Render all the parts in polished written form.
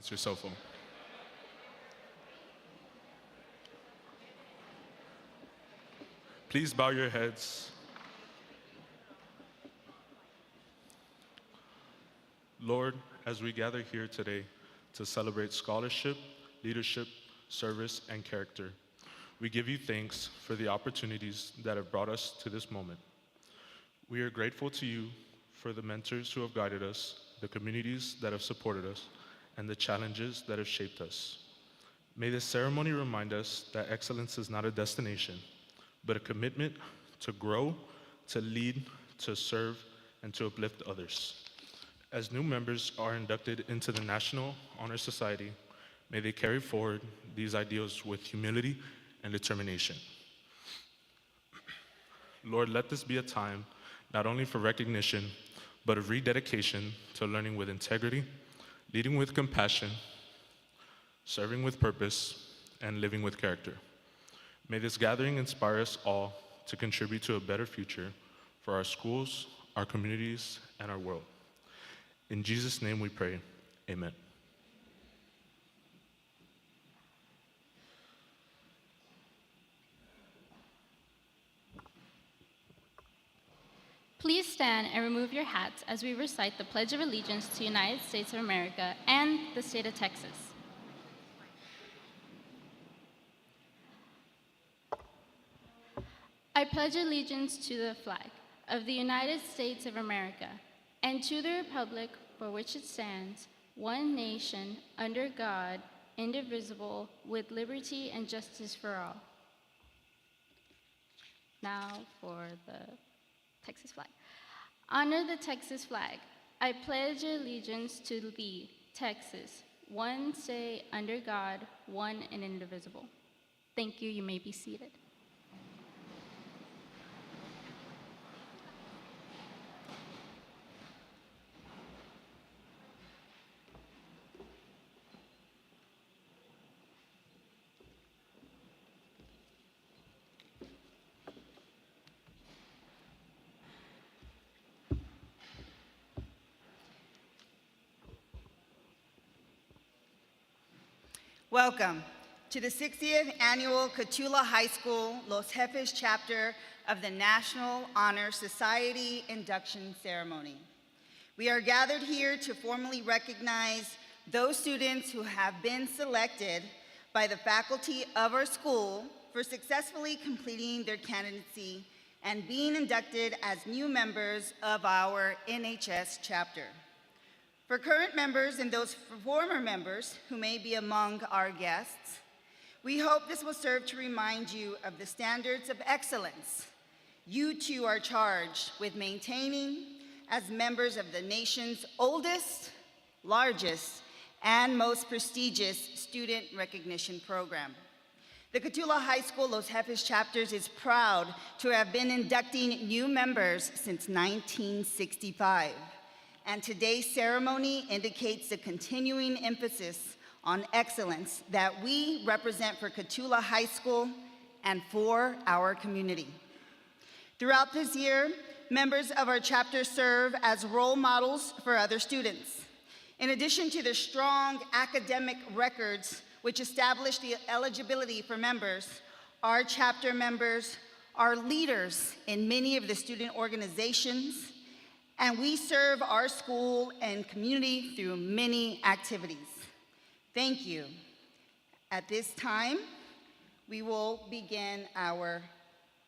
It's your cell phone. Please bow your heads. Lord, as we gather here today to celebrate scholarship, leadership, service, and character, we give you thanks for the opportunities that have brought us to this moment. We are grateful to you for the mentors who have guided us, the communities that have supported us, and the challenges that have shaped us. May this ceremony remind us that excellence is not a destination, but a commitment to grow, to lead, to serve, and to uplift others. As new members are inducted into the National Honor Society, may they carry forward these ideals with humility and determination. Lord, let this be a time not only for recognition, but of rededication to learning with integrity, leading with compassion, serving with purpose, and living with character. May this gathering inspire us all to contribute to a better future for our schools, our communities, and our world. In Jesus' name we pray, amen. Please stand and remove your hats as we recite the Pledge of Allegiance to the United States of America and the state of Texas. I pledge allegiance to the flag of the United States of America and to the republic for which it stands, one nation, under God, indivisible, with liberty and justice for all. Now for the Texas flag. Honor the Texas flag. I pledge allegiance to thee, Texas, one state, under God, one and indivisible. Thank you. You may be seated. Welcome to the 60th Annual Cotulla High School Los Jefes chapter of the National Honor Society induction ceremony. We are gathered here to formally recognize those students who have been selected by the faculty of our school for successfully completing their candidacy and being inducted as new members of our NHS chapter. For current members and those former members who may be among our guests, we hope this will serve to remind you of the standards of excellence you too are charged with maintaining as members of the nation's oldest, largest, and most prestigious student recognition program. The Cotulla High School Los Jefes chapters is proud to have been inducting new members since 1965. And today's ceremony indicates the continuing emphasis on excellence that we represent for Cotulla High School and for our community. Throughout this year, members of our chapter serve as role models for other students. In addition to the strong academic records which establish the eligibility for members, our chapter members are leaders in many of the student organizations, and we serve our school and community through many activities. Thank you. At this time, we will begin our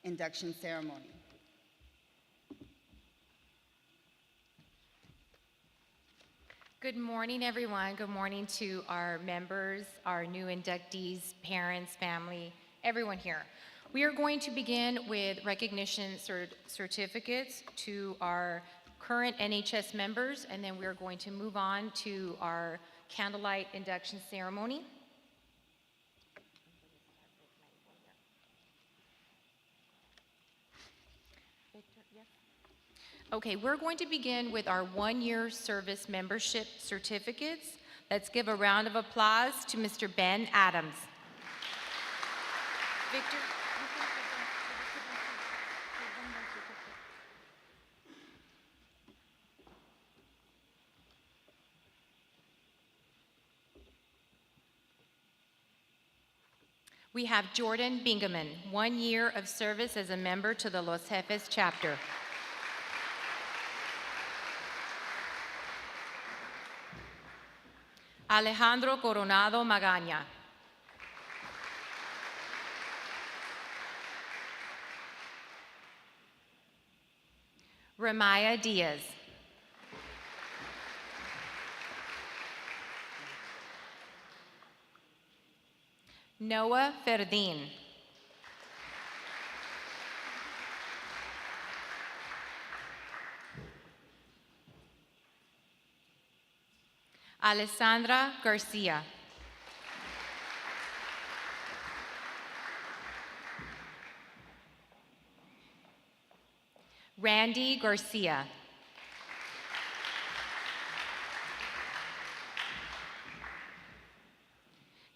induction ceremony. Good morning, everyone. Good morning to our members, our new inductees, parents, family, everyone here. We are going to begin with recognition certificates to our current NHS members, and then we're going to move on to our candlelight induction ceremony. Okay, we're going to begin with our one-year service membership certificates. Let's give a round of applause to Mr. Ben Adams. Victor. We have Jordan Bingaman, 1 year of service as a member to the Los Jefes chapter. Alejandro Coronado Magaña. Ramaya Diaz. Noah Ferdin. Alessandra Garcia. Randy Garcia.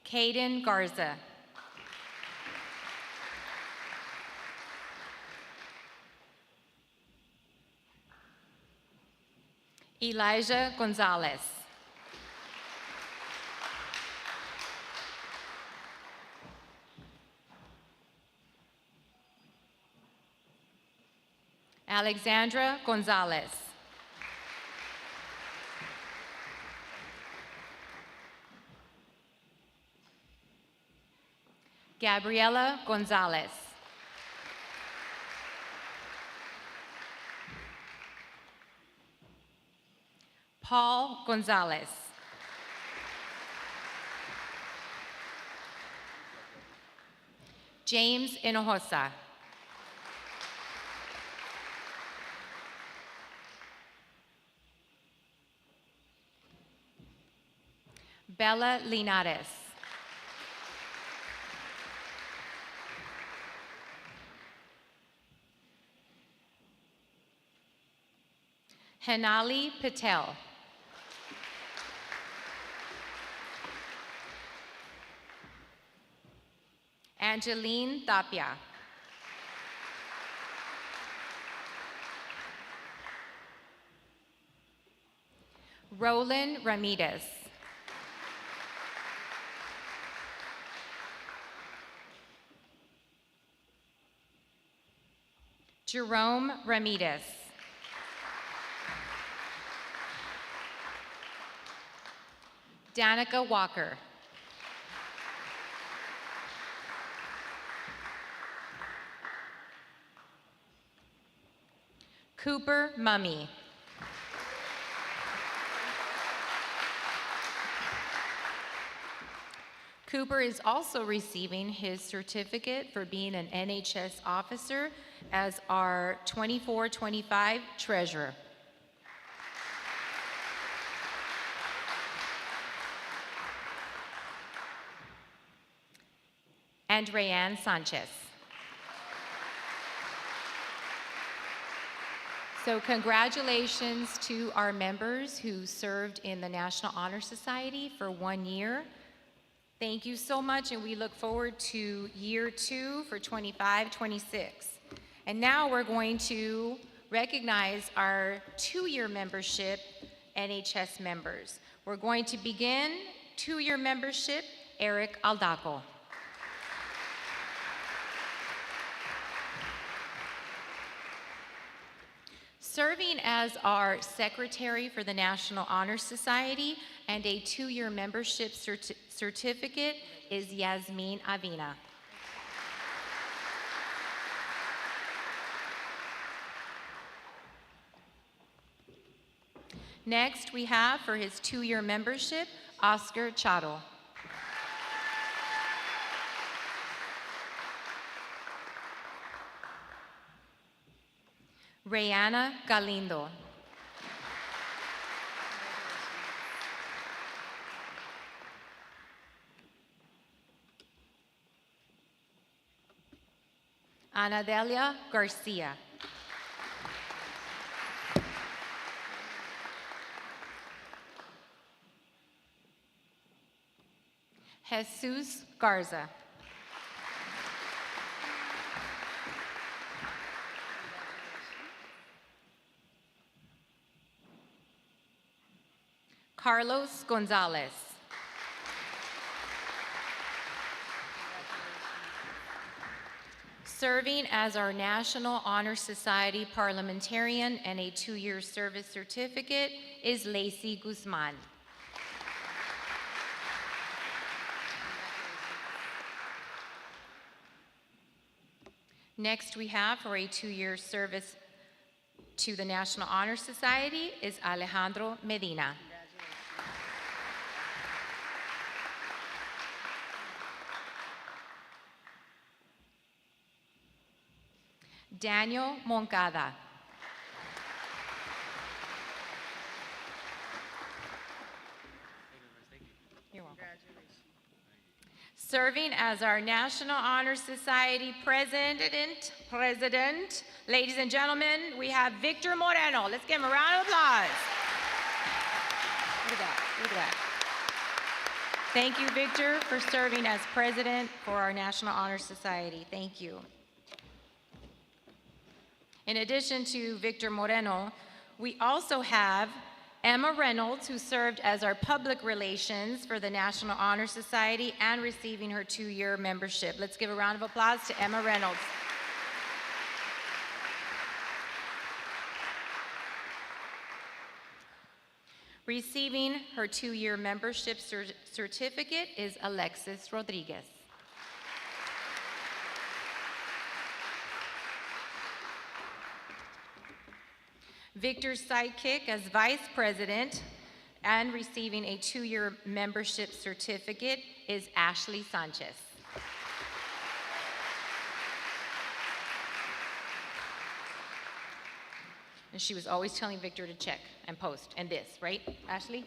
Caden Garza. Elijah Gonzalez. Alexandra Gonzalez. Gabriela Gonzalez. Paul Gonzalez. James Hinojosa. Bella Linares. Henali Patel. Angeline Tapia. Roland Ramirez. Jerome Ramirez. Danica Walker. Cooper Mummy. Cooper is also receiving his certificate for being an NHS officer as our 24-25 treasurer. And Rayanne Sanchez. So congratulations to our members who served in the National Honor Society for 1 year. Thank you so much, and we look forward to year 2 for 25-26. And now we're going to recognize our 2-year membership NHS members. We're going to begin 2-year membership, Eric Aldaco. Serving as our secretary for the National Honor Society and a 2-year membership certificate is Yasmin Avina. Next, we have for his 2-year membership, Oscar Charo. Rayana Galindo. Anadelia Garcia. Jesus Garza. Carlos Gonzalez. Serving as our National Honor Society parliamentarian and a 2-year service certificate is Lacey Guzman. Next we have for a 2-year service to the National Honor Society is Alejandro Medina. Daniel Moncada. You're welcome. Serving as our National Honor Society president, ladies and gentlemen, we have Victor Moreno. Let's give him a round of applause. Look at that, look at that. Thank you, Victor, for serving as president for our National Honor Society. Thank you. In addition to Victor Moreno, we also have Emma Reynolds, who served as our public relations for the National Honor Society and receiving her 2-year membership. Let's give a round of applause to Emma Reynolds. Receiving her 2-year membership certificate is Alexis Rodriguez. Victor's sidekick as vice president and receiving a 2-year membership certificate is Ashley Sanchez. And she was always telling Victor to check and post and this, right, Ashley?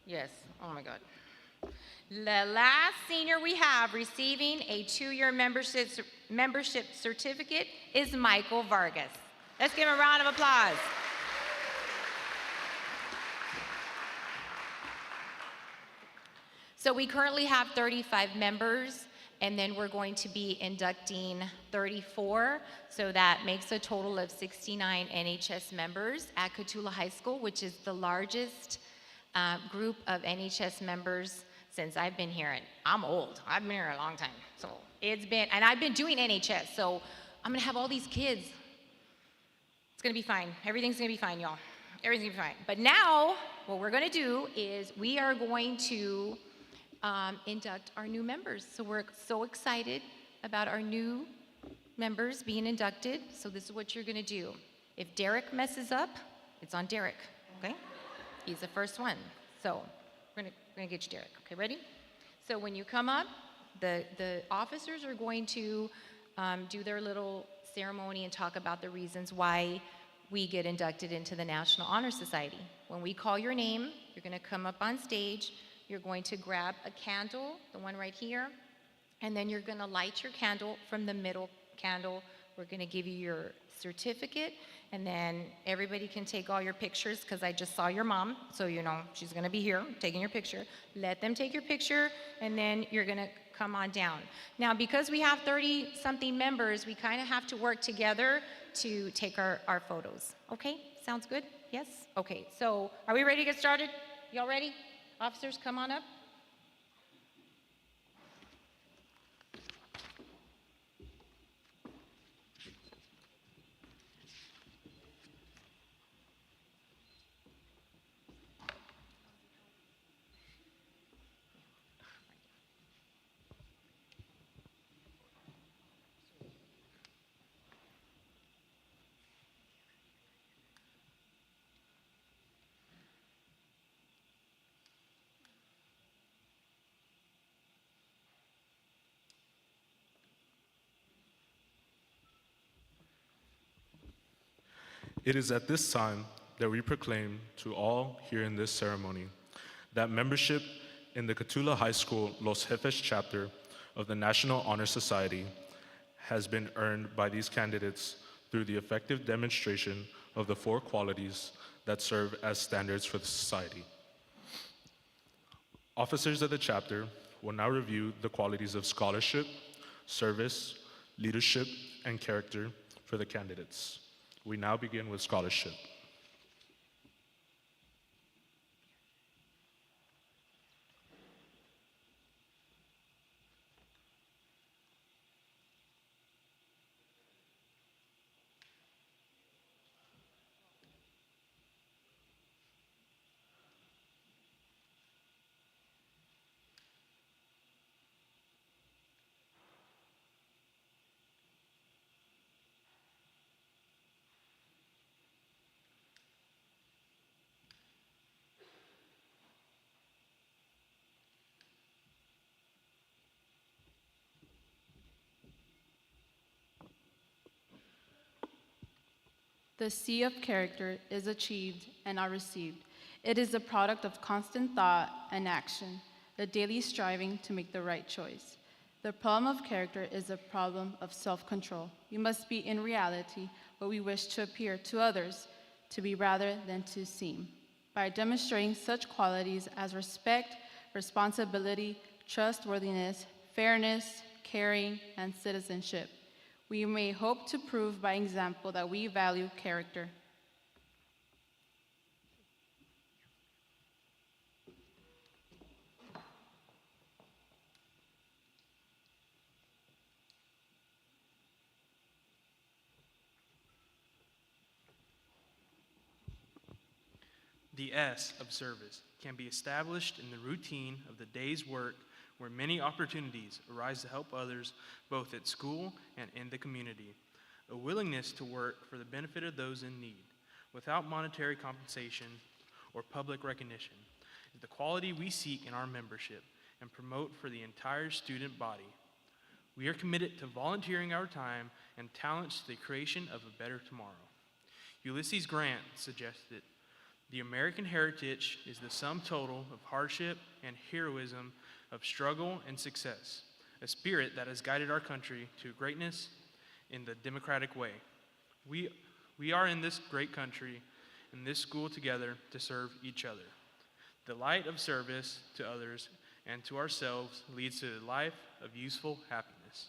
Yes, oh my God. The last senior we have receiving a 2-year membership certificate is Michael Vargas. Let's give him a round of applause. So we currently have 35 members, and then we're going to be inducting 34, so that makes a total of 69 NHS members at Cotulla High School, which is the largest group of NHS members since I've been here, and I'm old. I've been here a long time, so it's been, and I've been doing NHS, so I'm gonna have all these kids. It's gonna be fine. Everything's gonna be fine, y'all. Everything's gonna be fine. But now, what we're gonna do is we are going to induct our new members. So we're so excited about our new members being inducted. So this is what you're gonna do. If Derek messes up, it's on Derek, okay? He's the first one. So we're gonna get you Derek, okay, ready? So when you come up, the officers are going to do their little ceremony and talk about the reasons why we get inducted into the National Honor Society. When we call your name, you're gonna come up on stage. You're going to grab a candle, the one right here, and then you're gonna light your candle from the middle candle. We're gonna give you your certificate, and then everybody can take all your pictures, because I just saw your mom, so you know she's gonna be here taking your picture. Let them take your picture, and then you're gonna come on down. Now, because we have 30-something members, we kind of have to work together to take our photos. Okay, sounds good? Yes? Okay, so are we ready to get started? Y'all ready? Officers, come on up. It is at this time that we proclaim to all here in this ceremony that membership in the Cotulla High School Los Jefes chapter of the National Honor Society has been earned by these candidates through the effective demonstration of the 4 qualities that serve as standards for the society. Officers of the chapter will now review the qualities of scholarship, service, leadership, and character for the candidates. We now begin with scholarship. The C of character is achieved and not received. It is the product of constant thought and action, the daily striving to make the right choice. The problem of character is a problem of self-control. We must be in reality what we wish to appear to others to be rather than to seem. By demonstrating such qualities as respect, responsibility, trustworthiness, fairness, caring, and citizenship, we may hope to prove by example that we value character. The S of service can be established in the routine of the day's work where many opportunities arise to help others both at school and in the community. A willingness to work for the benefit of those in need without monetary compensation or public recognition is the quality we seek in our membership and promote for the entire student body. We are committed to volunteering our time and talents to the creation of a better tomorrow. Ulysses Grant suggested, "The American heritage is the sum total of hardship and heroism, of struggle and success, a spirit that has guided our country to greatness in the democratic way. We are in this great country, in this school together to serve each other. The light of service to others and to ourselves leads to a life of useful happiness."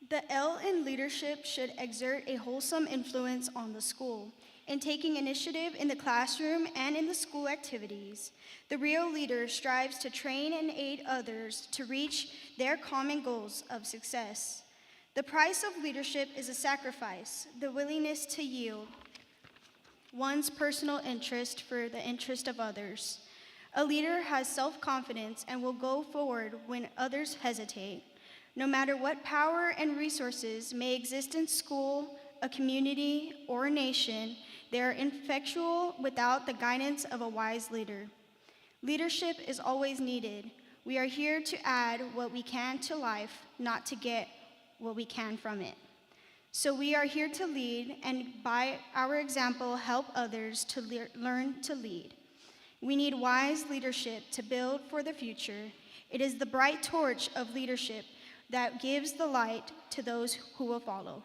The L in leadership should exert a wholesome influence on the school. In taking initiative in the classroom and in the school activities, the real leader strives to train and aid others to reach their common goals of success. The price of leadership is a sacrifice, the willingness to yield one's personal interest for the interest of others. A leader has self-confidence and will go forward when others hesitate. No matter what power and resources may exist in school, a community, or a nation, they are ineffectual without the guidance of a wise leader. Leadership is always needed. We are here to add what we can to life, not to get what we can from it. So we are here to lead, and by our example, help others to learn to lead. We need wise leadership to build for the future. It is the bright torch of leadership that gives the light to those who will follow.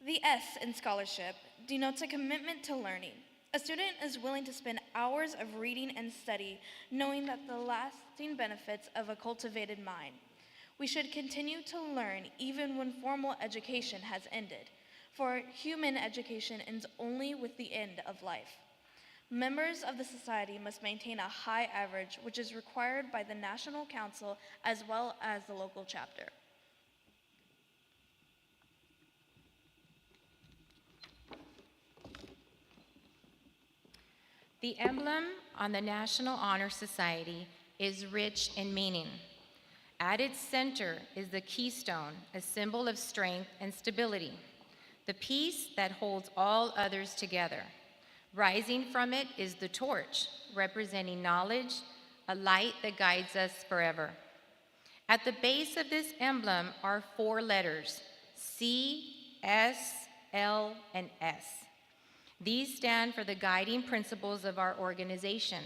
The S in scholarship denotes a commitment to learning. A student is willing to spend hours of reading and study, knowing that the lasting benefits of a cultivated mind. We should continue to learn even when formal education has ended, for human education ends only with the end of life. Members of the society must maintain a high average, which is required by the National Council as well as the local chapter. The emblem on the National Honor Society is rich in meaning. At its center is the keystone, a symbol of strength and stability, the piece that holds all others together. Rising from it is the torch, representing knowledge, a light that guides us forever. At the base of this emblem are 4 letters, C, S, L, and S. These stand for the guiding principles of our organization: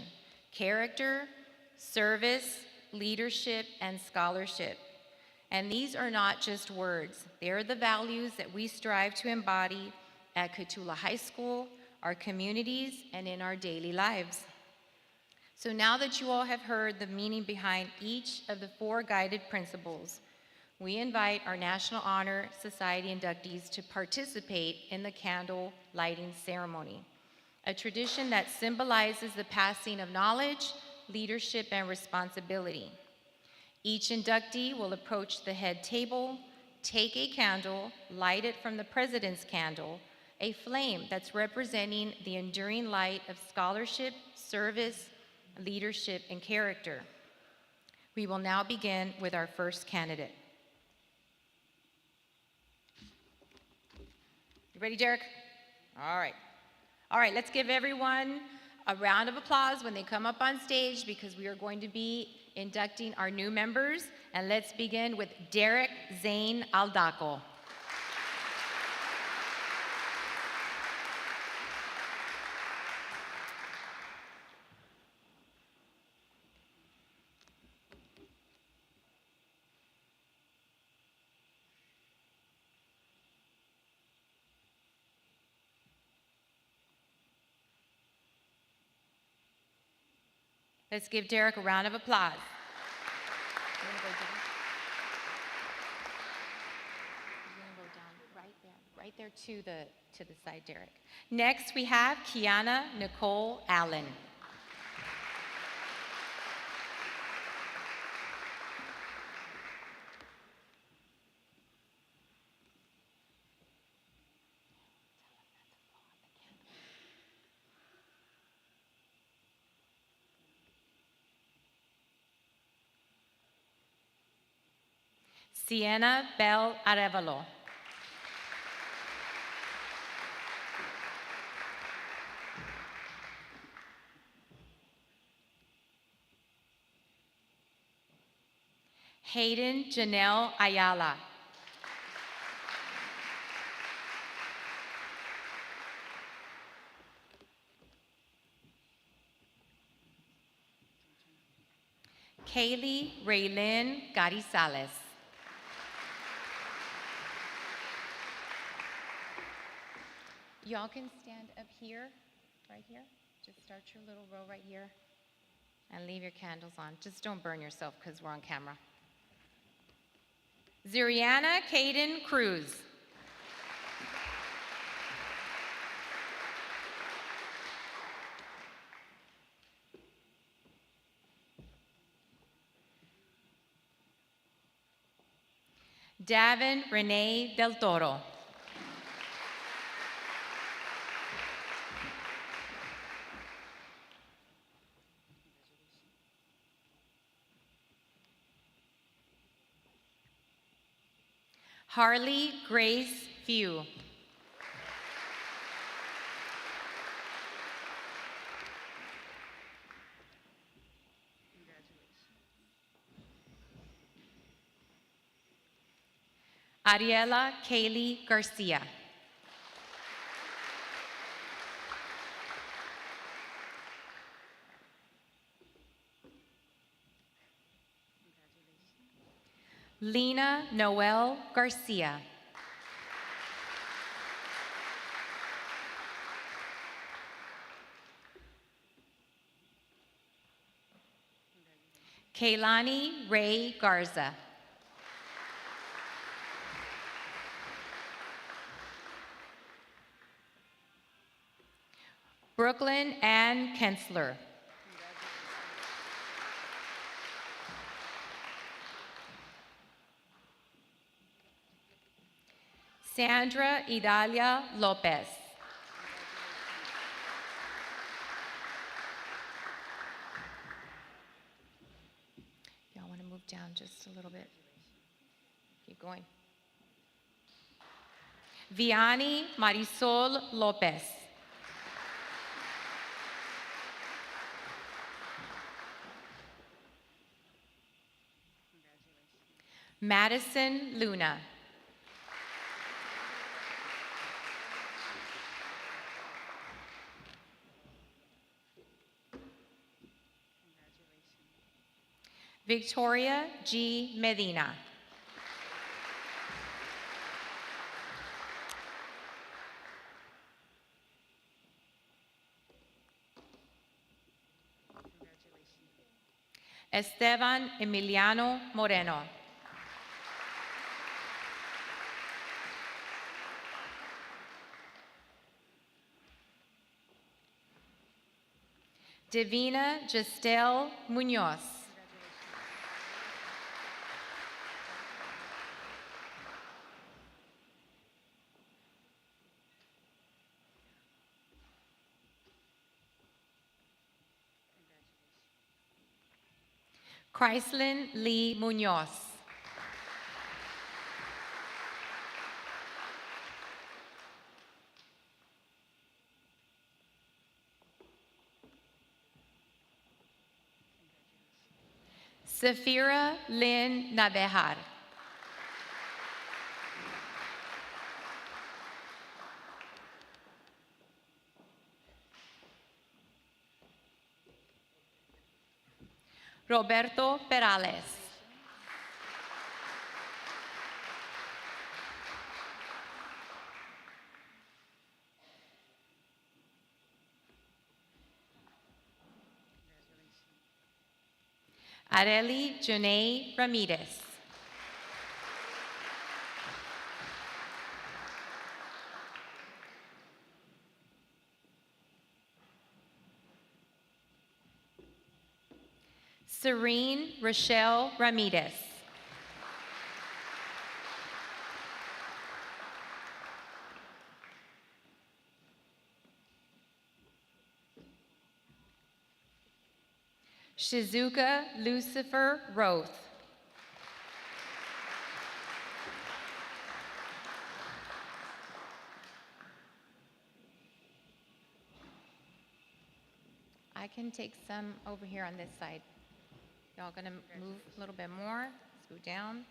character, service, leadership, and scholarship. And these are not just words. They are the values that we strive to embody at Cotulla High School, our communities, and in our daily lives. So now that you all have heard the meaning behind each of the 4 guided principles, we invite our National Honor Society inductees to participate in the candle lighting ceremony, a tradition that symbolizes the passing of knowledge, leadership, and responsibility. Each inductee will approach the head table, take a candle, light it from the president's candle, a flame that's representing the enduring light of scholarship, service, leadership, and character. We will now begin with our first candidate. You ready, Derek? All right. All right, let's give everyone a round of applause when they come up on stage because we are going to be inducting our new members. And let's begin with Derek Zane Aldaco. Let's give Derek a round of applause. You're gonna go down right there to the side, Derek. Next, we have Kiana Nicole Allen. Sienna Bell Arevalo. Hayden Janelle Ayala. Kaylee Raylyn Garizales. Y'all can stand up here, right here. Just start your little row right here and leave your candles on. Just don't burn yourself because we're on camera. Zuriana Caden Cruz. Davin Renee Del Toro. Harley Grace Few. Ariela Kaylee Garcia. Lena Noel Garcia. Kaylani Ray Garza. Brooklyn Ann Kensler. Sandra Idalia Lopez. Y'all want to move down just a little bit? Keep going. Vianney Marisol Lopez. Madison Luna. Victoria G. Medina. Esteban Emiliano Moreno. Divina Gestel Munoz. Chryslin Lee Munoz. Safira Lynn Nabejar. Roberto Perales. Areli Janae Ramirez. Serene Rochelle Ramirez. Shizuka Lucifer Roth. I can take some over here on this side. Y'all gonna move a little bit more? Let's move down.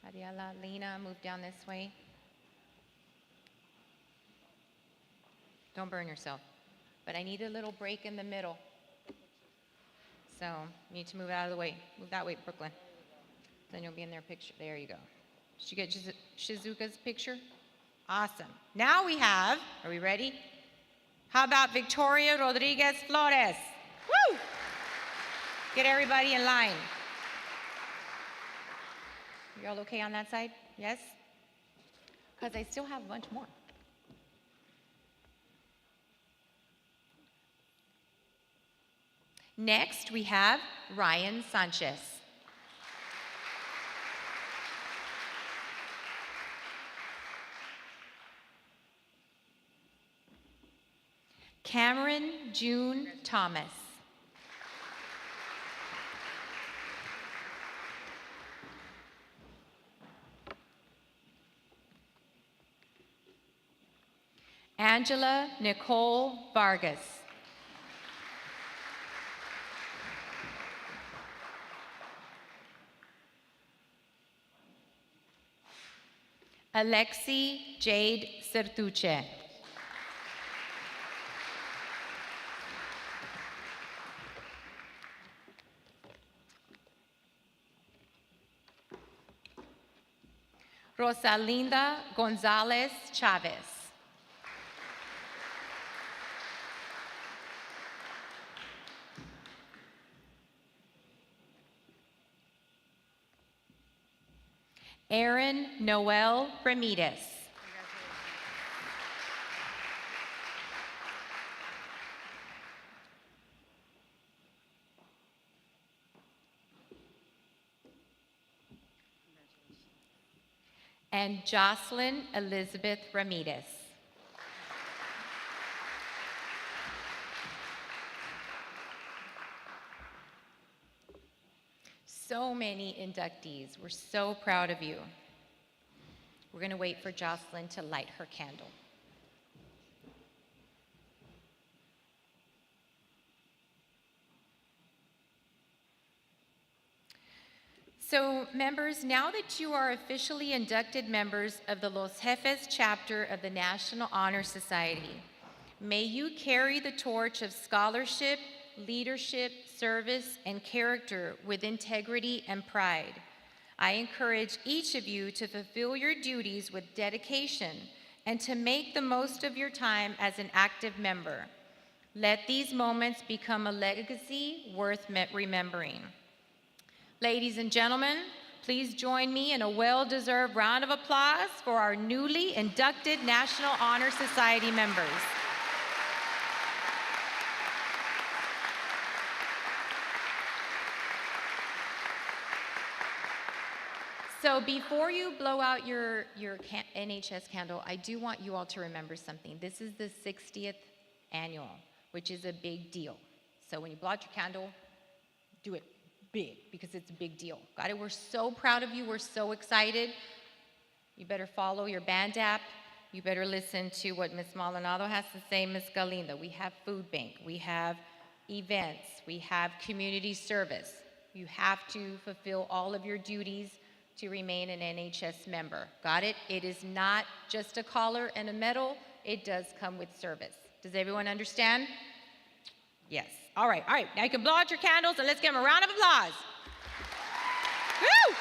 Ariela, Lena, move down this way. Don't burn yourself. But I need a little break in the middle. So you need to move out of the way. Move that way, Brooklyn. Then you'll be in their picture. There you go. Did you get Shizuka's picture? Awesome. Now we have, are we ready? How about Victoria Rodriguez Flores? Woo! Get everybody in line. You all okay on that side? Yes? Because I still have a bunch more. Next, we have Ryan Sanchez. Cameron June Thomas. Angela Nicole Vargas. Alexi Jade Sertuche. Rosalinda Gonzalez Chavez. Aaron Noel Ramirez. And Jocelyn Elizabeth Ramirez. So many inductees. We're so proud of you. We're going to wait for Jocelyn to light her candle. So members, now that you are officially inducted members of the Los Jefes chapter of the National Honor Society, may you carry the torch of scholarship, leadership, service, and character with integrity and pride. I encourage each of you to fulfill your duties with dedication and to make the most of your time as an active member. Let these moments become a legacy worth remembering. Ladies and gentlemen, please join me in a well-deserved round of applause for our newly inducted National Honor Society members. So before you blow out your NHS candle, I do want you all to remember something. This is the 60th annual, which is a big deal. So when you blow out your candle, do it big, because it's a big deal. Got it? We're so proud of you. We're so excited. You better follow your band app. You better listen to what Ms. Maldonado has to say, Ms. Galindo. We have food bank. We have events. We have community service. You have to fulfill all of your duties to remain an NHS member. Got it? It is not just a collar and a medal. It does come with service. Does everyone understand? Yes. All right. Now you can blow out your candles and let's give them a round of applause. Woo!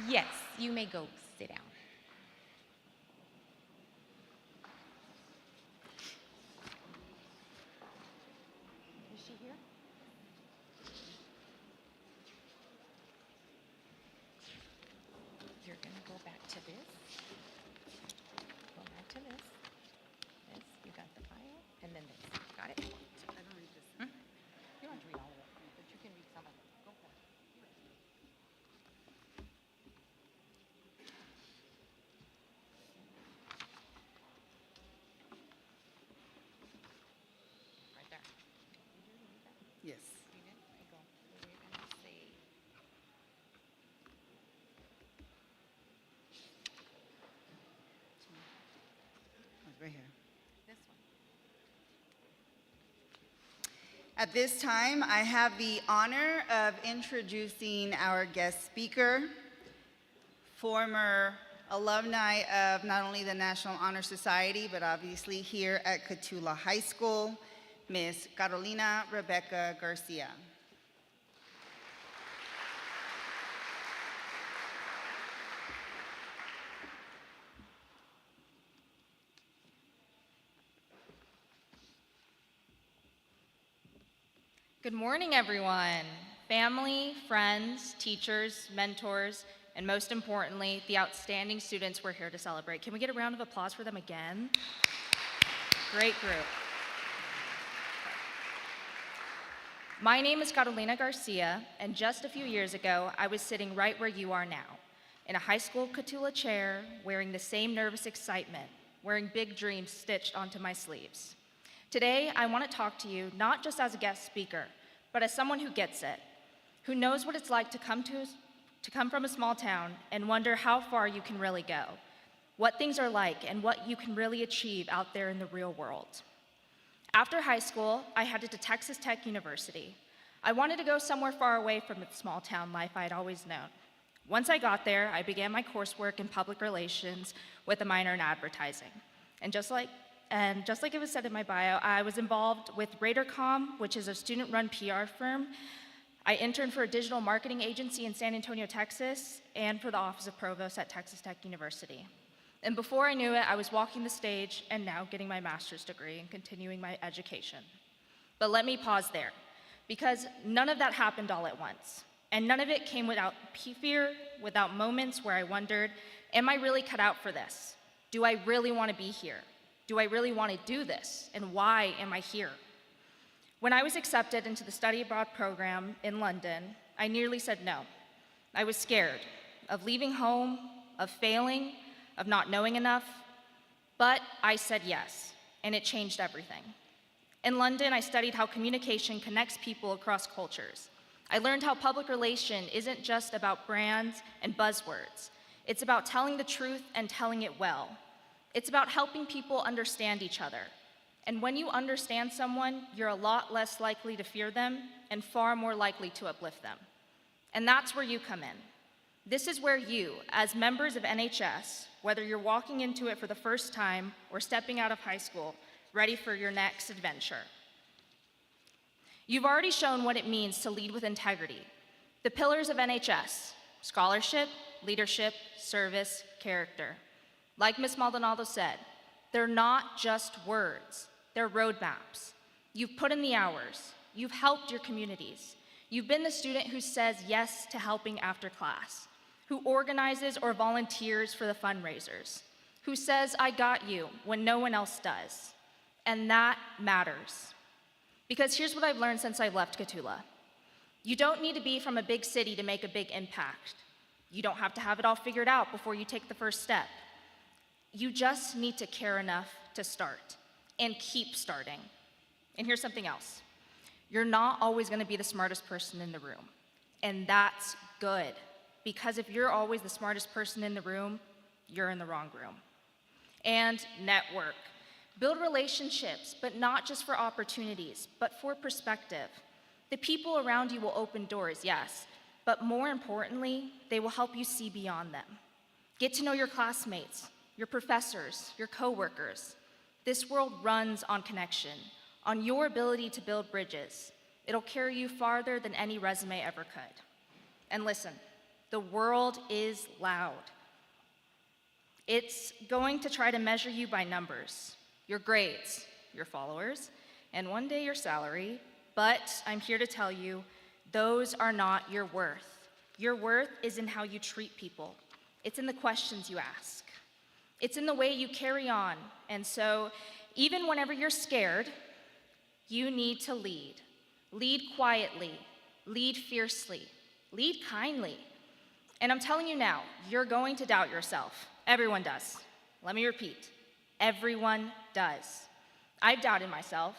Yes, you may go sit down. Is she here? You're going to go back to this. Go back to this. This, you got the file, and then this. Got it? I don't read this. You don't have to read all of it, but you can read some of it. Go for it. Right there. Yes. You did? I go. We're going to say. Right here. This one. At this time, I have the honor of introducing our guest speaker, former alumni of not only the National Honor Society, but obviously here at Cotulla High School, Ms. Carolina Rebecca Garcia. Good morning, everyone. Family, friends, teachers, mentors, and most importantly, the outstanding students we're here to celebrate. Can we get a round of applause for them again? Great group. My name is Carolina Garcia, and just a few years ago, I was sitting right where you are now, in a high school Cotulla chair, wearing the same nervous excitement, wearing big dreams stitched onto my sleeves. Today, I want to talk to you not just as a guest speaker, but as someone who gets it, who knows what it's like to come from a small town and wonder how far you can really go, what things are like, and what you can really achieve out there in the real world. After high school, I headed to Texas Tech University. I wanted to go somewhere far away from the small town life I had always known. Once I got there, I began my coursework in public relations with a minor in advertising. And just like it was said in my bio, I was involved with RadarCom, which is a student-run PR firm. I interned for a digital marketing agency in San Antonio, Texas, and for the Office of Provost at Texas Tech University. And before I knew it, I was walking the stage and now getting my master's degree and continuing my education. But let me pause there, because none of that happened all at once. And none of it came without fear, without moments where I wondered, am I really cut out for this? Do I really want to be here? Do I really want to do this? And why am I here? When I was accepted into the study abroad program in London, I nearly said no. I was scared of leaving home, of failing, of not knowing enough, but I said yes, and it changed everything. In London, I studied how communication connects people across cultures. I learned how public relation isn't just about brands and buzzwords. It's about telling the truth and telling it well. It's about helping people understand each other. And when you understand someone, you're a lot less likely to fear them and far more likely to uplift them. And that's where you come in. This is where you, as members of NHS, whether you're walking into it for the first time or stepping out of high school, ready for your next adventure. You've already shown what it means to lead with integrity. The pillars of NHS, scholarship, leadership, service, character. Like Ms. Maldonado said, they're not just words, they're roadmaps. You've put in the hours, you've helped your communities. You've been the student who says yes to helping after class, who organizes or volunteers for the fundraisers, who says, I got you, when no one else does. And that matters. Because here's what I've learned since I've left Cotulla. You don't need to be from a big city to make a big impact. You don't have to have it all figured out before you take the first step. You just need to care enough to start and keep starting. And here's something else. You're not always going to be the smartest person in the room. And that's good, because if you're always the smartest person in the room, you're in the wrong room. And network. Build relationships, but not just for opportunities, but for perspective. The people around you will open doors, yes, but more importantly, they will help you see beyond them. Get to know your classmates, your professors, your coworkers. This world runs on connection, on your ability to build bridges. It'll carry you farther than any resume ever could. And listen, the world is loud. It's going to try to measure you by numbers, your grades, your followers, and one day your salary, but I'm here to tell you, those are not your worth. Your worth is in how you treat people. It's in the questions you ask. It's in the way you carry on. And so, even whenever you're scared, you need to lead. Lead quietly, lead fiercely, lead kindly. And I'm telling you now, you're going to doubt yourself. Everyone does. Let me repeat, everyone does. I've doubted myself.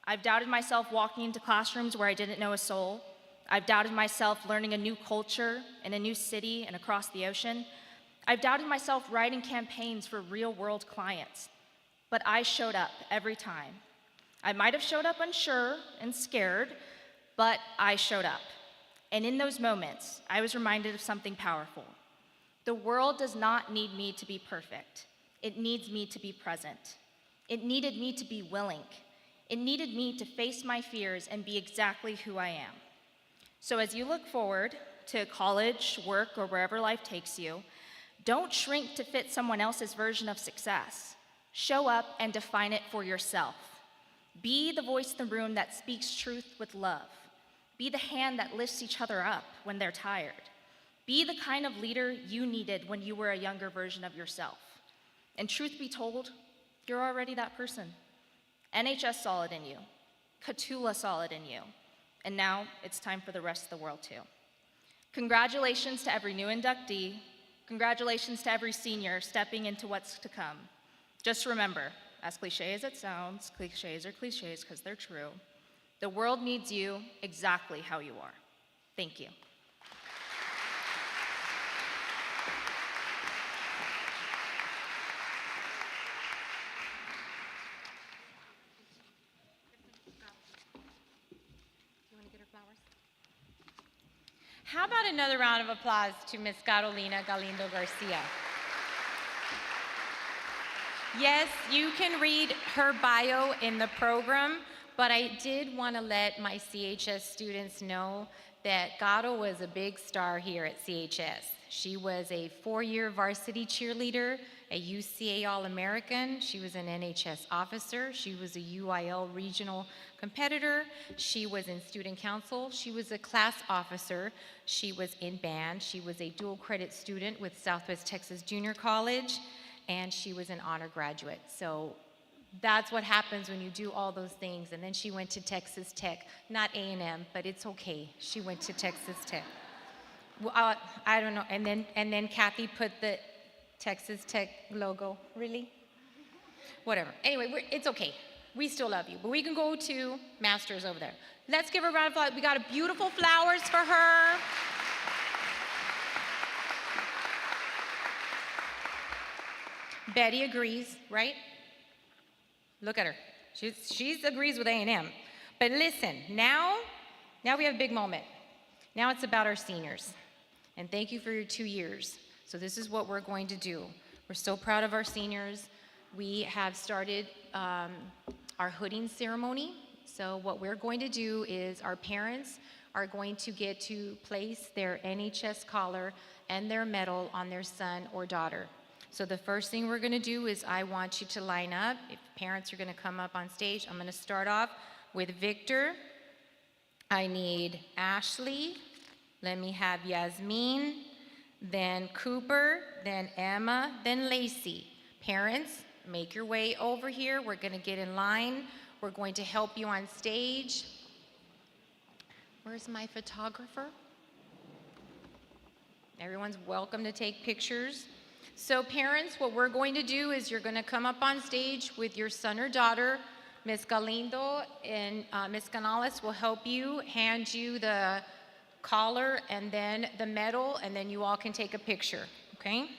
I've doubted myself walking into classrooms where I didn't know a soul. I've doubted myself learning a new culture in a new city and across the ocean. I've doubted myself writing campaigns for real-world clients. But I showed up every time. I might have showed up unsure and scared, but I showed up. And in those moments, I was reminded of something powerful. The world does not need me to be perfect. It needs me to be present. It needed me to be willing. It needed me to face my fears and be exactly who I am. So as you look forward to college, work, or wherever life takes you, don't shrink to fit someone else's version of success. Show up and define it for yourself. Be the voice in the room that speaks truth with love. Be the hand that lifts each other up when they're tired. Be the kind of leader you needed when you were a younger version of yourself. And truth be told, you're already that person. NHS saw it in you. Cotulla saw it in you. And now it's time for the rest of the world too. Congratulations to every new inductee. Congratulations to every senior stepping into what's to come. Just remember, as cliche as it sounds, cliches are cliches because they're true. The world needs you exactly how you are. Thank you. How about another round of applause to Ms. Carolina Galindo Garcia? Yes, you can read her bio in the program, but I did want to let my CHS students know that Gato was a big star here at CHS. She was a 4-year varsity cheerleader, a UCA All-American. She was an NHS officer. She was a UIL regional competitor. She was in student council. She was a class officer. She was in band. She was a dual credit student with Southwest Texas Junior College, and she was an honor graduate. So that's what happens when you do all those things. And then she went to Texas Tech, not A&M, but it's okay. She went to Texas Tech. Well, I don't know. And then Kathy put the Texas Tech logo. Really? Whatever. Anyway, it's okay. We still love you. But we can go to Masters over there. Let's give her a round of applause. We got beautiful flowers for her. Betty agrees, right? Look at her. She agrees with A&M. But listen, now we have a big moment. Now it's about our seniors. And thank you for your 2 years. So this is what we're going to do. We're so proud of our seniors. We have started our hooding ceremony. So what we're going to do is our parents, are going to get to place their NHS collar and their medal on their son or daughter. So the first thing we're going to do is I want you to line up. If parents are going to come up on stage, I'm going to start off with Victor. I need Ashley. Let me have Yasmin, then Cooper, then Emma, then Lacey. Parents, make your way over here. We're going to get in line. We're going to help you on stage. Where's my photographer? Everyone's welcome to take pictures. So parents, what we're going to do is you're going to come up on stage with your son or daughter. Ms. Galindo and Ms. Canales will help you, hand you the collar and then the medal, and then you all can take a picture, okay?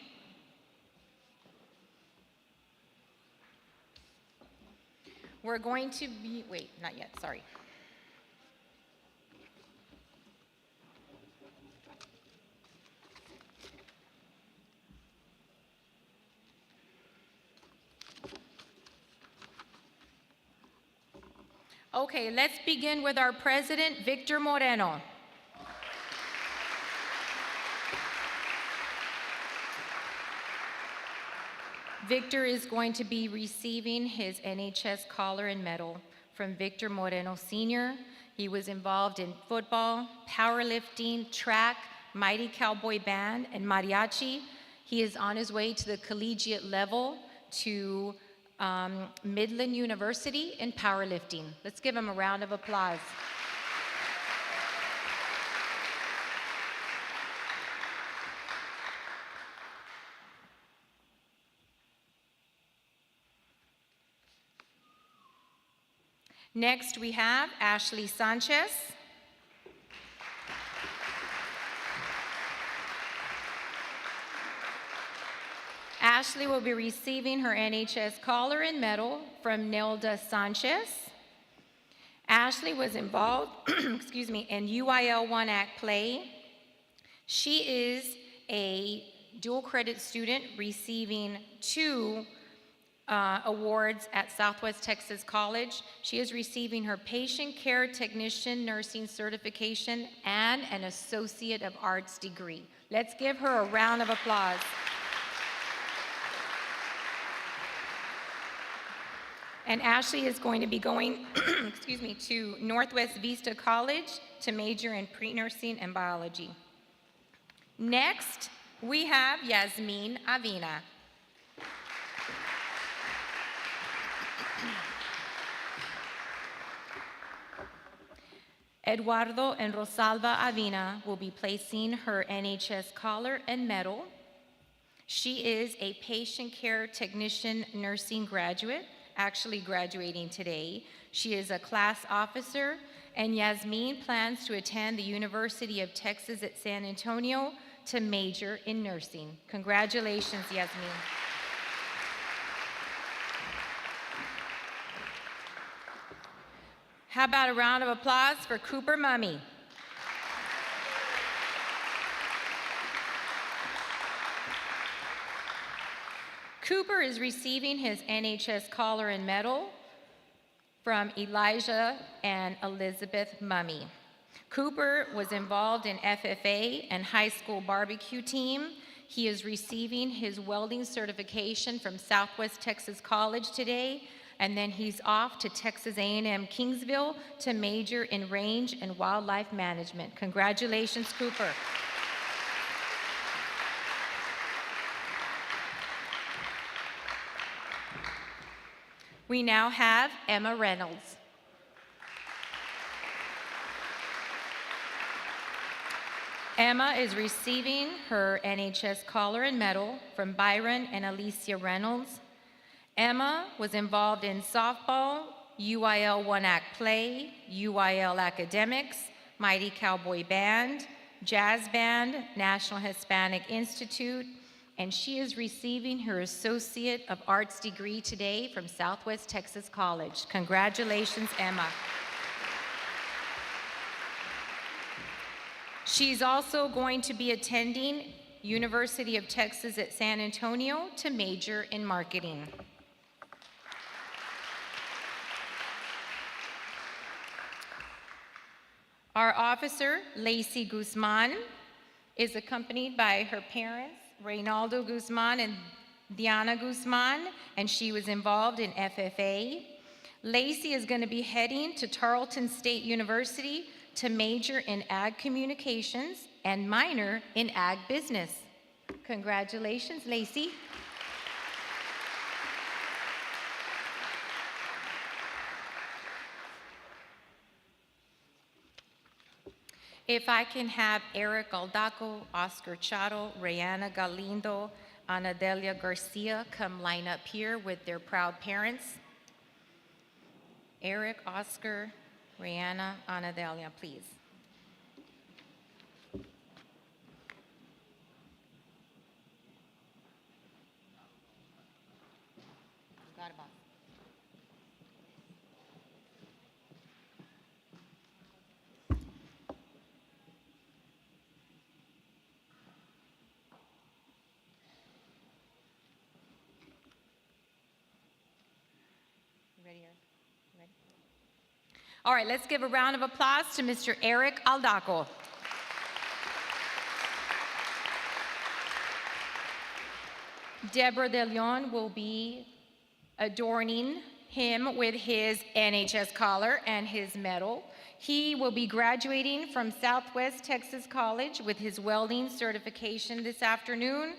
We're going to be, wait, not yet, sorry. Okay, let's begin with our president, Victor Moreno. Victor is going to be receiving his NHS collar and medal from Victor Moreno Sr. He was involved in football, powerlifting, track, Mighty Cowboy Band, and mariachi. He is on his way to the collegiate level to Midland University in powerlifting. Let's give him a round of applause. Next, we have Ashley Sanchez. Ashley will be receiving her NHS collar and medal from Nelda Sanchez. Ashley was involved excuse me, in UIL One Act play. She is a dual credit student receiving 2 awards at Southwest Texas College. She is receiving her patient care technician nursing certification and an Associate of Arts degree. Let's give her a round of applause. And Ashley is going to be going excuse me, to Northwest Vista College to major in pre-nursing and biology. Next, we have Yasmin Avina. Eduardo and Rosalba Avina will be placing her NHS collar and medal. She is a patient care technician nursing graduate, actually graduating today. She is a class officer, and Yasmin plans to attend the University of Texas at San Antonio to major in nursing. Congratulations, Yasmin. How about a round of applause for Cooper Mummy? Cooper is receiving his NHS collar and medal from Elijah and Elizabeth Mummy. Cooper was involved in FFA and high school barbecue team. He is receiving his welding certification from Southwest Texas College today, and then he's off to Texas A&M Kingsville to major in range and wildlife management. Congratulations, Cooper. We now have Emma Reynolds. Emma is receiving her NHS collar and medal from Byron and Alicia Reynolds. Emma was involved in softball, UIL One Act play, UIL academics, Mighty Cowboy Band, Jazz Band, National Hispanic Institute, and she is receiving her Associate of Arts degree today from Southwest Texas College. Congratulations, Emma. She's also going to be attending University of Texas at San Antonio to major in marketing. Our officer, Lacey Guzman, is accompanied by her parents, Reynaldo Guzman and Diana Guzman, and she was involved in FFA. Lacey is going to be heading to Tarleton State University to major in ag communications and minor in ag business. Congratulations, Lacey. If I can have Eric Aldaco, Oscar Charo, Rayana Galindo, Ana Delia Garcia come line up here with their proud parents. Eric, Oscar, Rayana, Ana Delia, please. Got it, boss. You ready, Eric? You ready? All right, let's give a round of applause to Mr. Eric Aldaco. Deborah De Leon will be adorning him with his NHS collar and his medal. He will be graduating from Southwest Texas College with his welding certification this afternoon.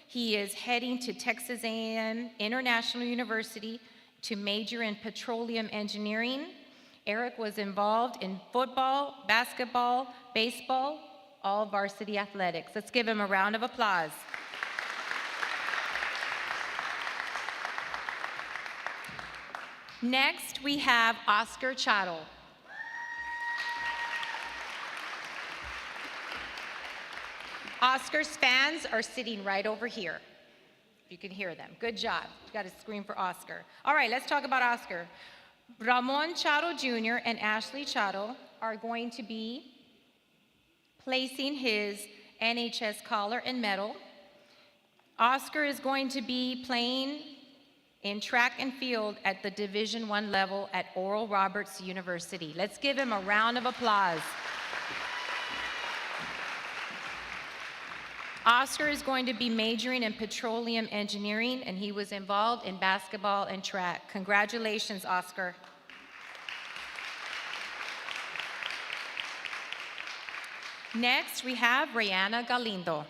He is heading to Texas A&M International University to major in petroleum engineering. Eric was involved in football, basketball, baseball, all varsity athletics. Let's give him a round of applause. Next, we have Oscar Charo. Oscar's fans are sitting right over here. You can hear them. Good job. You got to scream for Oscar. All right, let's talk about Oscar. Ramon Charo Jr. and Ashley Charo are going to be placing his NHS collar and medal. Oscar is going to be playing in track and field at the Division I level at Oral Roberts University. Let's give him a round of applause. Oscar is going to be majoring in petroleum engineering, and he was involved in basketball and track. Congratulations, Oscar. Next, we have Rayana Galindo.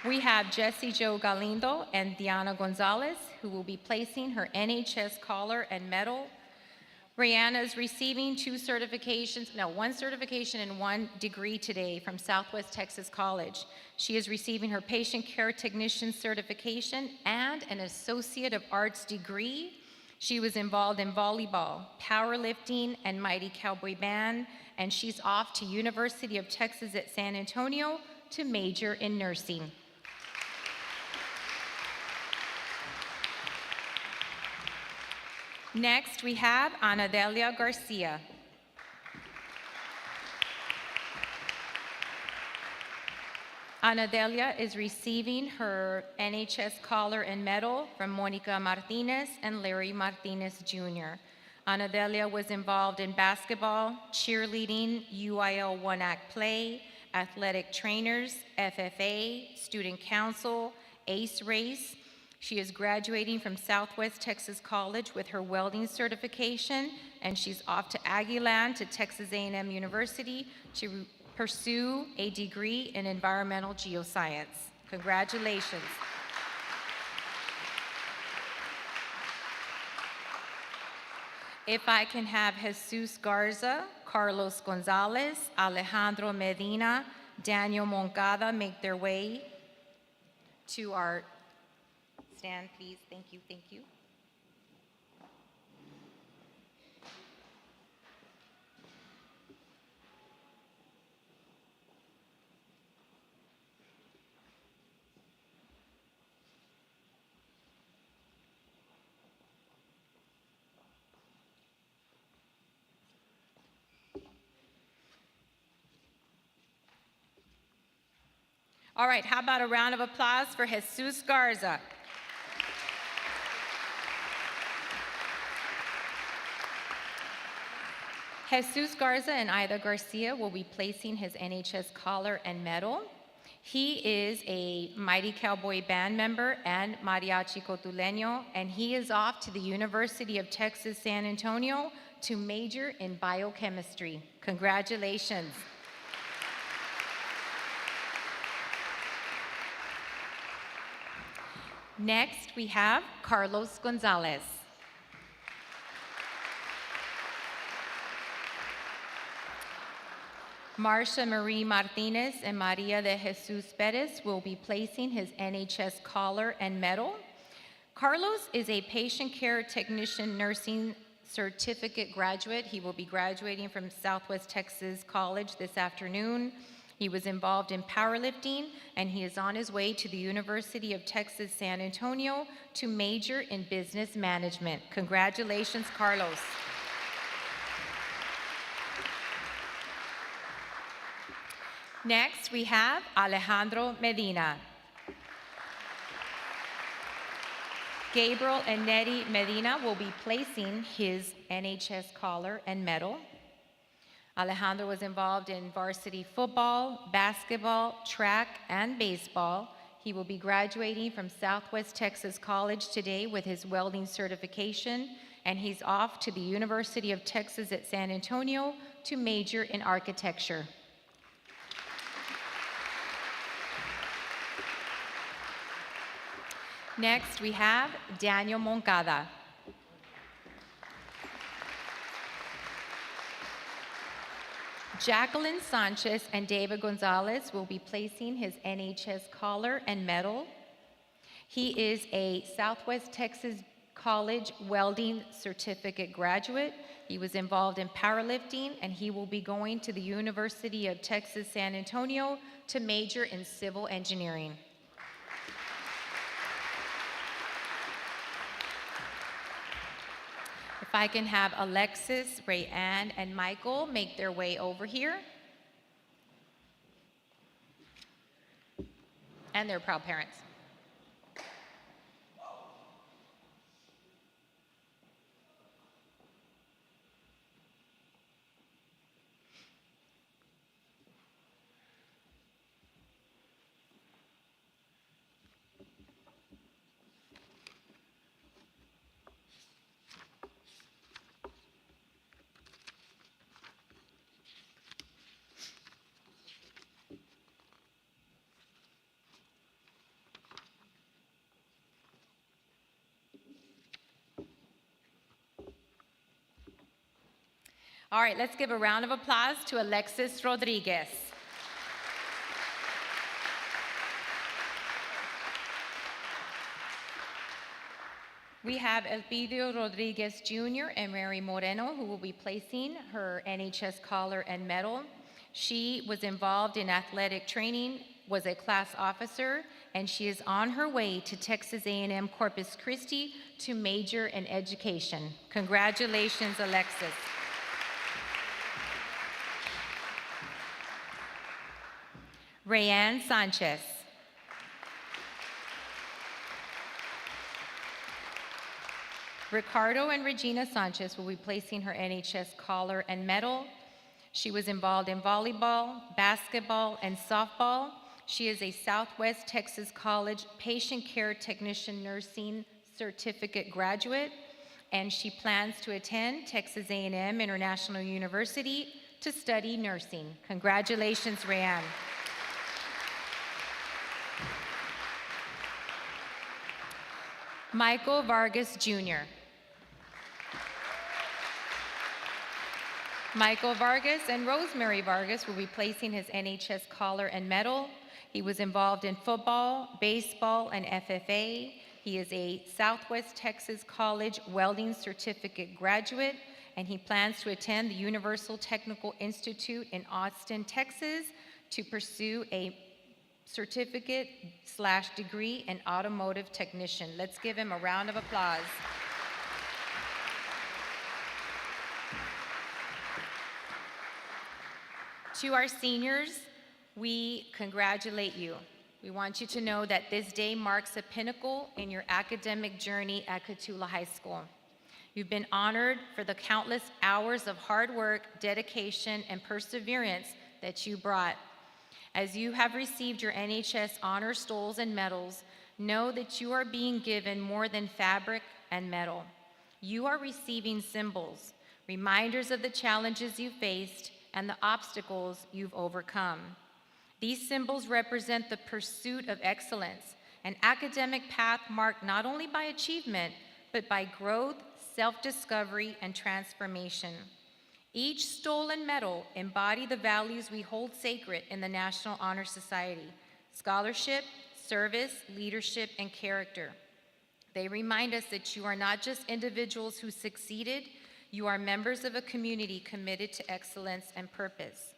We have Jessie Jo Galindo and Diana Gonzalez, who will be placing her NHS collar and medal. Rihanna is receiving one certification and one degree today from Southwest Texas College. She is receiving her patient care technician certification and an Associate of Arts degree. She was involved in volleyball, powerlifting, and Mighty Cowboy Band, and she's off to University of Texas at San Antonio to major in nursing. Next, we have Ana Delia Garcia. Ana Delia is receiving her NHS collar and medal from Monica Martinez and Larry Martinez Jr. Ana Delia was involved in basketball, cheerleading, UIL one-act play, athletic trainers, FFA, student council, ACE race. She is graduating from Southwest Texas College with her welding certification, and she's off to Aggieland to Texas A&M University to pursue a degree in environmental geoscience. Congratulations. If I can have Jesus Garza, Carlos Gonzalez, Alejandro Medina, Daniel Moncada make their way to our stand, please. Thank you, thank you. All right, how about a round of applause for Jesus Garza? Jesus Garza and Ida Garcia will be placing his NHS collar and medal. He is a Mighty Cowboy Band member and mariachi cotuleño, and he is off to the University of Texas, San Antonio to major in biochemistry. Congratulations. Next, we have Carlos Gonzalez. Marcia Marie Martinez and Maria de Jesus Perez will be placing his NHS collar and medal. Carlos is a patient care technician nursing certificate graduate. He will be graduating from Southwest Texas College this afternoon. He was involved in powerlifting, and he is on his way to the University of Texas, San Antonio to major in business management. Congratulations, Carlos. Next, we have Alejandro Medina. Gabriel and Nettie Medina will be placing his NHS collar and medal. Alejandro was involved in varsity football, basketball, track, and baseball. He will be graduating from Southwest Texas College today with his welding certification, and he's off to the University of Texas at San Antonio to major in architecture. Next, we have Daniel Moncada. Jacqueline Sanchez and David Gonzalez will be placing his NHS collar and medal. He is a Southwest Texas College welding certificate graduate. He was involved in powerlifting, and he will be going to the University of Texas, San Antonio to major in civil engineering. If I can have Alexis, Rayanne, and Michael make their way over here. And their proud parents. All right, let's give a round of applause to Alexis Rodriguez. We have Elpidio Rodriguez Jr. and Mary Moreno, who will be placing her NHS collar and medal. She was involved in athletic training, was a class officer, and she is on her way to Texas A&M Corpus Christi to major in education. Congratulations, Alexis. Rayanne Sanchez. Ricardo and Regina Sanchez will be placing her NHS collar and medal. She was involved in volleyball, basketball, and softball. She is a Southwest Texas College patient care technician nursing certificate graduate, and she plans to attend Texas A&M International University to study nursing. Congratulations, Rayanne. Michael Vargas Jr. Michael Vargas and Rosemary Vargas will be placing his NHS collar and medal. He was involved in football, baseball, and FFA. He is a Southwest Texas College welding certificate graduate, and he plans to attend the Universal Technical Institute in Austin, Texas, to pursue a certificate/degree in automotive technician. Let's give him a round of applause. To our seniors, we congratulate you. We want you to know that this day marks a pinnacle in your academic journey at Cotulla High School. You've been honored for the countless hours of hard work, dedication, and perseverance that you brought. As you have received your NHS honor stoles and medals, know that you are being given more than fabric and metal. You are receiving symbols, reminders of the challenges you faced and the obstacles you've overcome. These symbols represent the pursuit of excellence, an academic path marked not only by achievement, but by growth, self-discovery, and transformation. Each stolen medal embody the values we hold sacred in the National Honor Society: scholarship, service, leadership, and character. They remind us that you are not just individuals who succeeded, you are members of a community committed to excellence and purpose.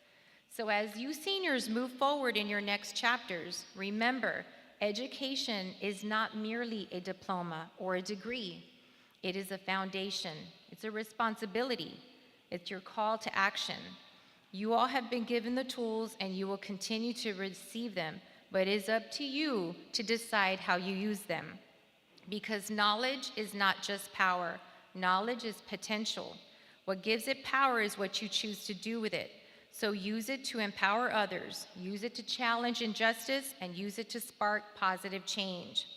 So as you seniors move forward in your next chapters, remember, education is not merely a diploma or a degree. It is a foundation. It's a responsibility. It's your call to action. You all have been given the tools and you will continue to receive them, but it is up to you to decide how you use them. Because knowledge is not just power. Knowledge is potential. What gives it power is what you choose to do with it. So use it to empower others, use it to challenge injustice, and use it to spark positive change.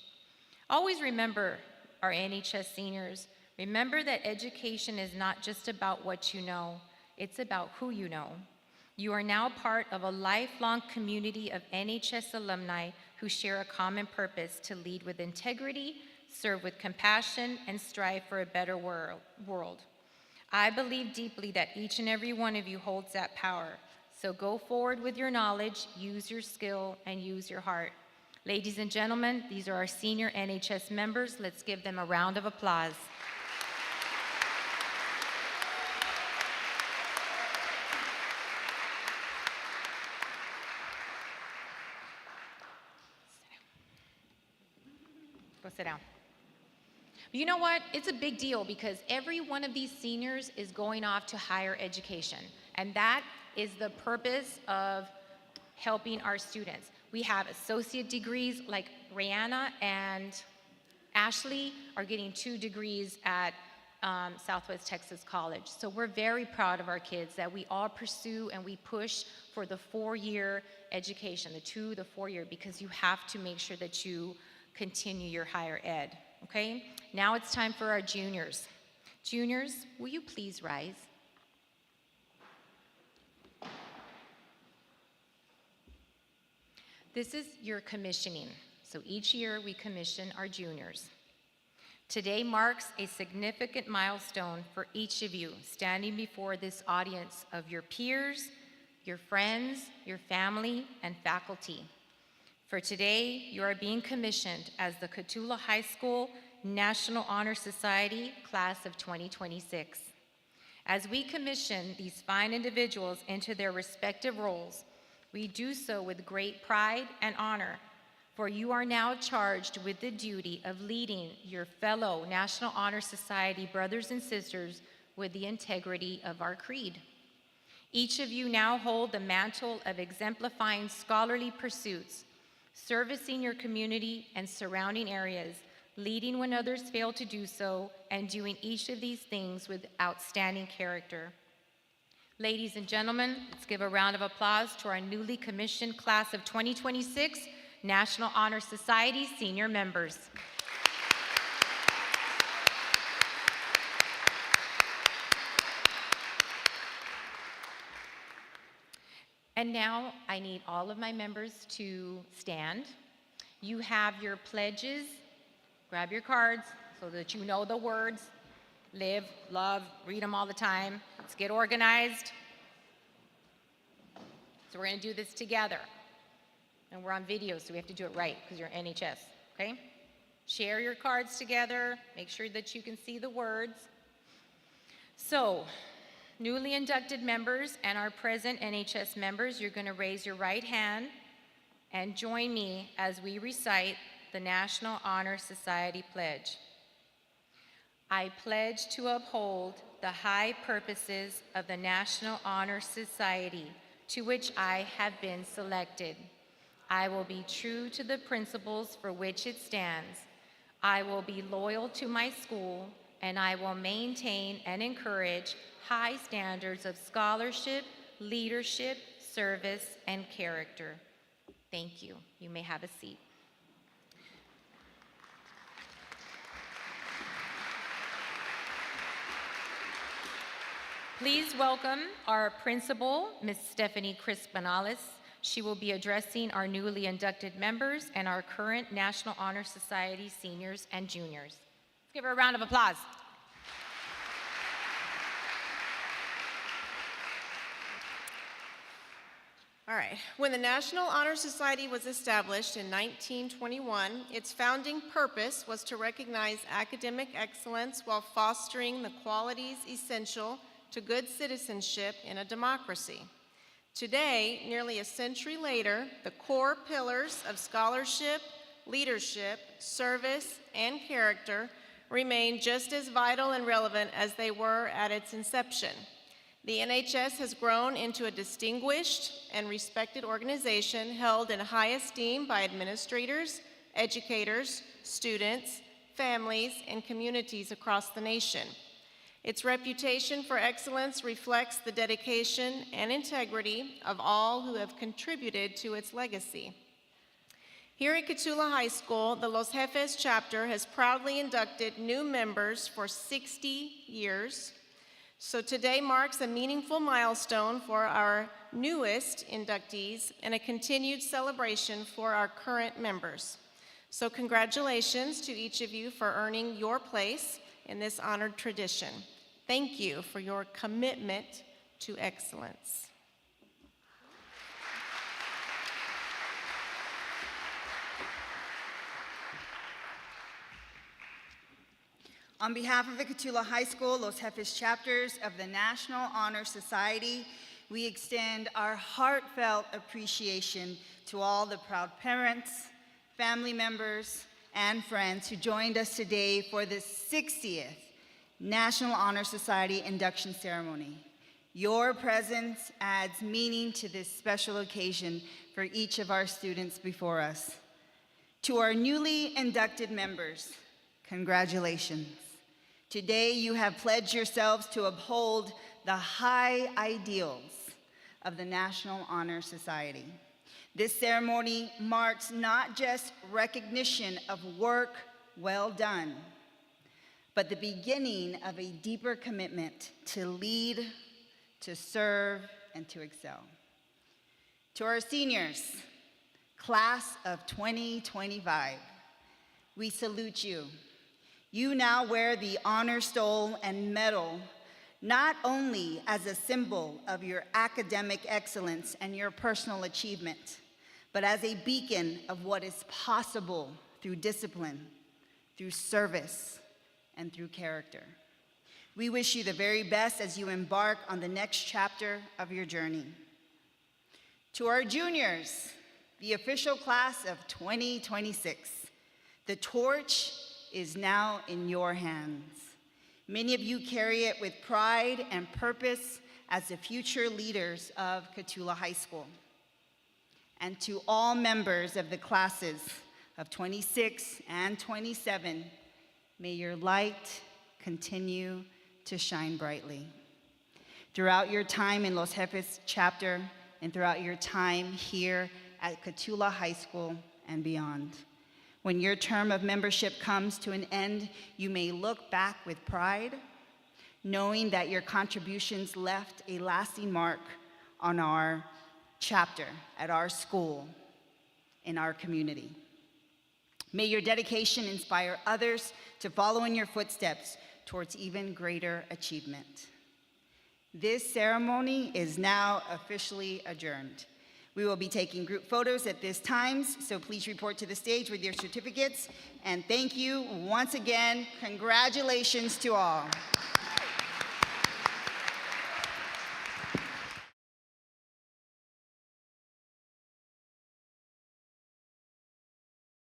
Always remember, our NHS seniors, remember that education is not just about what you know, it's about who you know. You are now part of a lifelong community of NHS alumni who share a common purpose to lead with integrity, serve with compassion, and strive for a better world. I believe deeply that each and every one of you holds that power. So go forward with your knowledge, use your skill, and use your heart. Ladies and gentlemen, these are our senior NHS members. Let's give them a round of applause. Go sit down. You know what? It's a big deal because every one of these seniors is going off to higher education, and that is the purpose of helping our students. We have associate degrees, like Rihanna and Ashley are getting 2 degrees at Southwest Texas College. So we're very proud of our kids that we all pursue and we push for the 4-year education, the 4-year, because you have to make sure that you continue your higher ed, okay? Now it's time for our juniors. Juniors, will you please rise? This is your commissioning. So each year we commission our juniors. Today marks a significant milestone for each of you standing before this audience of your peers, your friends, your family, and faculty. For today, you are being commissioned as the Cotulla High School National Honor Society Class of 2026. As we commission these fine individuals into their respective roles, we do so with great pride and honor, for you are now charged with the duty of leading your fellow National Honor Society brothers and sisters with the integrity of our creed. Each of you now hold the mantle of exemplifying scholarly pursuits, servicing your community and surrounding areas, leading when others fail to do so, and doing each of these things with outstanding character. Ladies and gentlemen, let's give a round of applause to our newly commissioned Class of 2026 National Honor Society senior members. And now I need all of my members to stand. You have your pledges. Grab your cards so that you know the words. Live, love, read them all the time. Let's get organized. So we're going to do this together. And we're on video, so we have to do it right because you're NHS, okay? Share your cards together. Make sure that you can see the words. So, newly inducted members and our present NHS members, you're going to raise your right hand and join me as we recite the National Honor Society Pledge. I pledge to uphold the high purposes of the National Honor Society to which I have been selected. I will be true to the principles for which it stands. I will be loyal to my school and I will maintain and encourage high standards of scholarship, leadership, service, and character. Thank you. You may have a seat. Please welcome our principal, Ms. Stephanie Crispinales. She will be addressing our newly inducted members and our current National Honor Society seniors and juniors. Let's give her a round of applause. All right. When the National Honor Society was established in 1921, its founding purpose was to recognize academic excellence while fostering the qualities essential to good citizenship in a democracy. Today, nearly a century later, the core pillars of scholarship, leadership, service, and character remain just as vital and relevant as they were at its inception. The NHS has grown into a distinguished and respected organization held in high esteem by administrators, educators, students, families, and communities across the nation. Its reputation for excellence reflects the dedication and integrity of all who have contributed to its legacy. Here at Cotulla High School, the Los Jefes chapter has proudly inducted new members for 60 years. So today marks a meaningful milestone for our newest inductees and a continued celebration for our current members. So congratulations to each of you for earning your place in this honored tradition. Thank you for your commitment to excellence. On behalf of the Cotulla High School, Los Jefes chapters of the National Honor Society, we extend our heartfelt appreciation to all the proud parents, family members, and friends who joined us today for the 60th National Honor Society induction ceremony. Your presence adds meaning to this special occasion for each of our students before us. To our newly inducted members, congratulations. Today you have pledged yourselves to uphold the high ideals of the National Honor Society. This ceremony marks not just recognition of work well done, but the beginning of a deeper commitment to lead, to serve, and to excel. To our seniors, class of 2025, we salute you. You now wear the honor stole and medal, not only as a symbol of your academic excellence and your personal achievement, but as a beacon of what is possible through discipline, through service, and through character. We wish you the very best as you embark on the next chapter of your journey. To our juniors, the official class of 2026, the torch is now in your hands. Many of you carry it with pride and purpose as the future leaders of Cotulla High School. And to all members of the classes of 26 and 27, may your light continue to shine brightly. Throughout your time in Los Jefes chapter and throughout your time here at Cotulla High School and beyond. When your term of membership comes to an end, you may look back with pride, knowing that your contributions left a lasting mark on our chapter, at our school, in our community. May your dedication inspire others to follow in your footsteps towards even greater achievement. This ceremony is now officially adjourned. We will be taking group photos at this time, so please report to the stage with your certificates. And thank you once again. Congratulations to all.